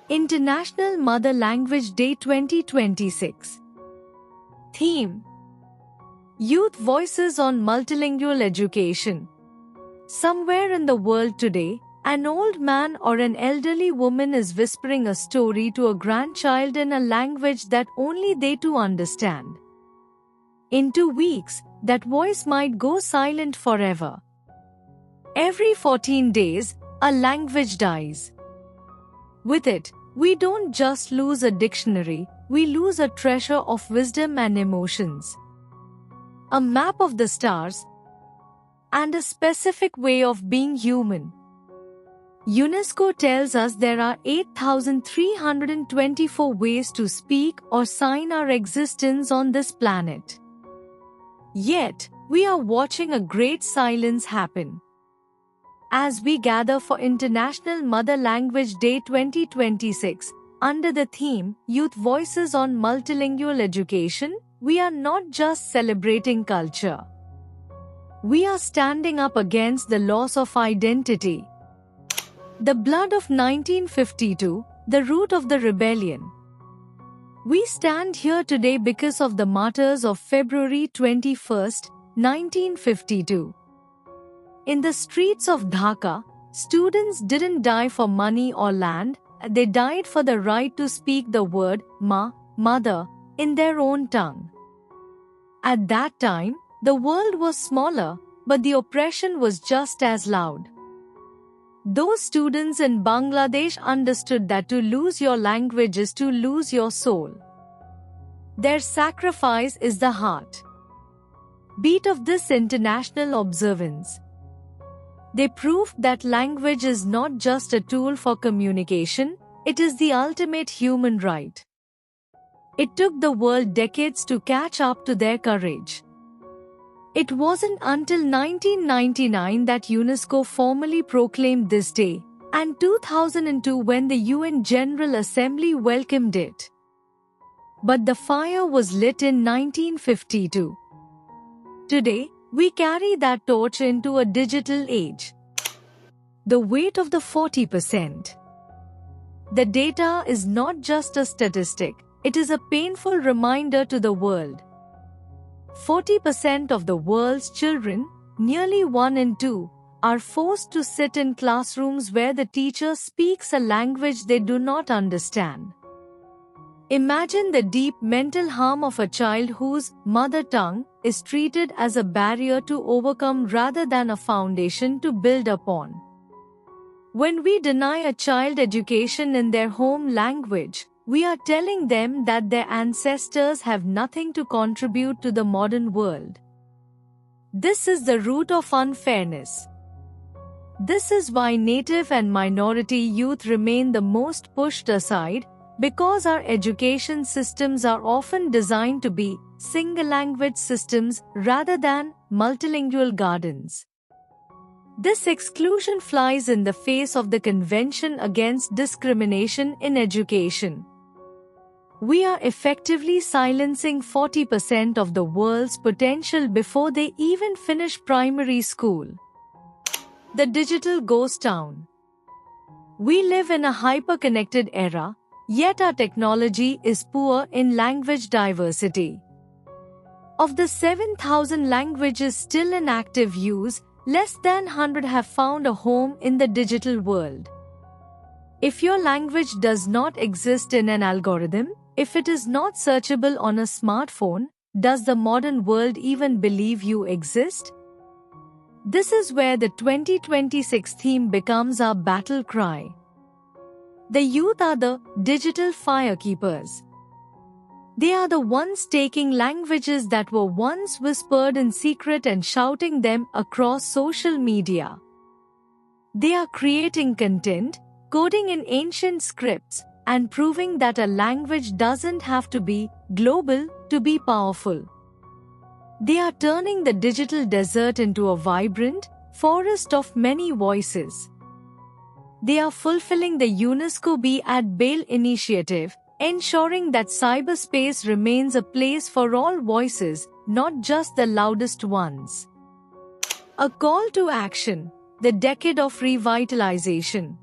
International Mother Language Day 2026. Theme: Youth Voices on Multilingual Education. Somewhere in the world today, an old man or an elderly woman is whispering a story to a grandchild in a language that only they two understand. In 2 weeks, that voice might go silent forever. Every 14 days, a language dies. With it, we don't just lose a dictionary, we lose a treasure of wisdom and emotions. A map of the stars, and a specific way of being human. UNESCO tells us there are 8,324 ways to speak or sign our existence on this planet. Yet, we are watching a great silence happen. As we gather for International Mother Language Day 2026, under the theme Youth Voices on Multilingual Education, we are not just celebrating culture. We are standing up against the loss of identity. The blood of 1952, the root of the rebellion. We stand here today because of the martyrs of February 21, 1952. In the streets of Dhaka, students didn't die for money or land, they died for the right to speak the word ma, mother, in their own tongue. At that time, the world was smaller, but the oppression was just as loud. Those students in Bangladesh understood that to lose your language is to lose your soul. Their sacrifice is the heart beat of this international observance. They proved that language is not just a tool for communication, it is the ultimate human right. It took the world decades to catch up to their courage. It wasn't until 1999 that UNESCO formally proclaimed this day, and 2002 when the UN General Assembly welcomed it. But the fire was lit in 1952. Today, we carry that torch into a digital age. The weight of the 40%. The data is not just a statistic, it is a painful reminder to the world. 40% of the world's children, nearly 1 in 2, are forced to sit in classrooms where the teacher speaks a language they do not understand. Imagine the deep mental harm of a child whose mother tongue is treated as a barrier to overcome rather than a foundation to build upon. When we deny a child education in their home language, we are telling them that their ancestors have nothing to contribute to the modern world. This is the root of unfairness. This is why native and minority youth remain the most pushed aside, because our education systems are often designed to be single-language systems rather than multilingual gardens. This exclusion flies in the face of the Convention Against Discrimination in Education. We are effectively silencing 40% of the world's potential before they even finish primary school. The digital ghost town. We live in a hyper-connected era, yet our technology is poor in language diversity. Of the 7,000 languages still in active use, less than 100 have found a home in the digital world. If your language does not exist in an algorithm, if it is not searchable on a smartphone, does the modern world even believe you exist? This is where the 2026 theme becomes our battle cry. The youth are the digital firekeepers. They are the ones taking languages that were once whispered in secret and shouting them across social media. They are creating content, coding in ancient scripts, and proving that a language doesn't have to be global to be powerful. They are turning the digital desert into a vibrant forest of many voices. They are fulfilling the UNESCO Be at Bail initiative, ensuring that cyberspace remains a place for all voices, not just the loudest ones. A call to action, the decade of revitalization.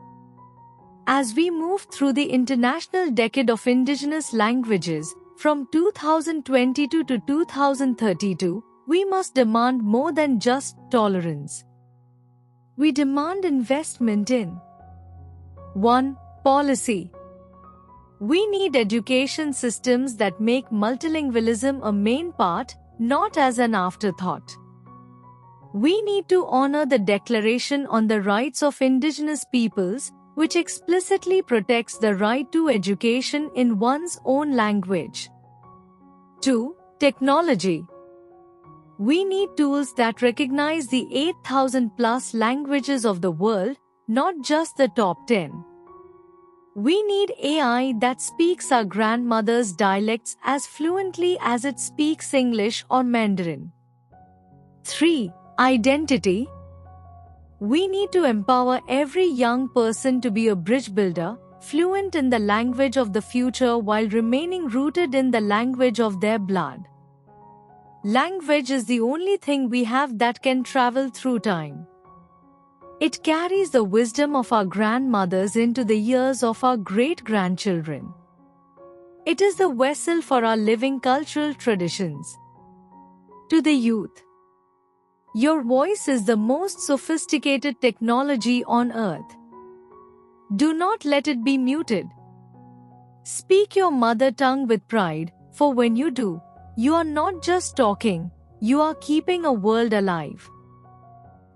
As we move through the International Decade of Indigenous Languages, from 2022 to 2032, we must demand more than just tolerance. We demand investment in 1. Policy. We need education systems that make multilingualism a main part, not as an afterthought. We need to honor the Declaration on the Rights of Indigenous Peoples, which explicitly protects the right to education in one's own language. 2. Technology. We need tools that recognize the 8,000 plus languages of the world, not just the top 10. We need AI that speaks our grandmother's dialects as fluently as it speaks English or Mandarin. 3. Identity. We need to empower every young person to be a bridge builder, fluent in the language of the future while remaining rooted in the language of their blood. Language is the only thing we have that can travel through time. It carries the wisdom of our grandmothers into the ears of our great-grandchildren. It is the vessel for our living cultural traditions. To the youth, your voice is the most sophisticated technology on earth. Do not let it be muted. Speak your mother tongue with pride, for when you do, you are not just talking, you are keeping a world alive.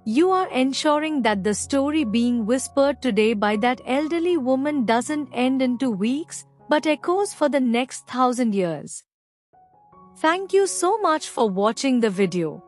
You are ensuring that the story being whispered today by that elderly woman doesn't end in 2 weeks, but echoes for the next 1,000 years. Thank you so much for watching the video.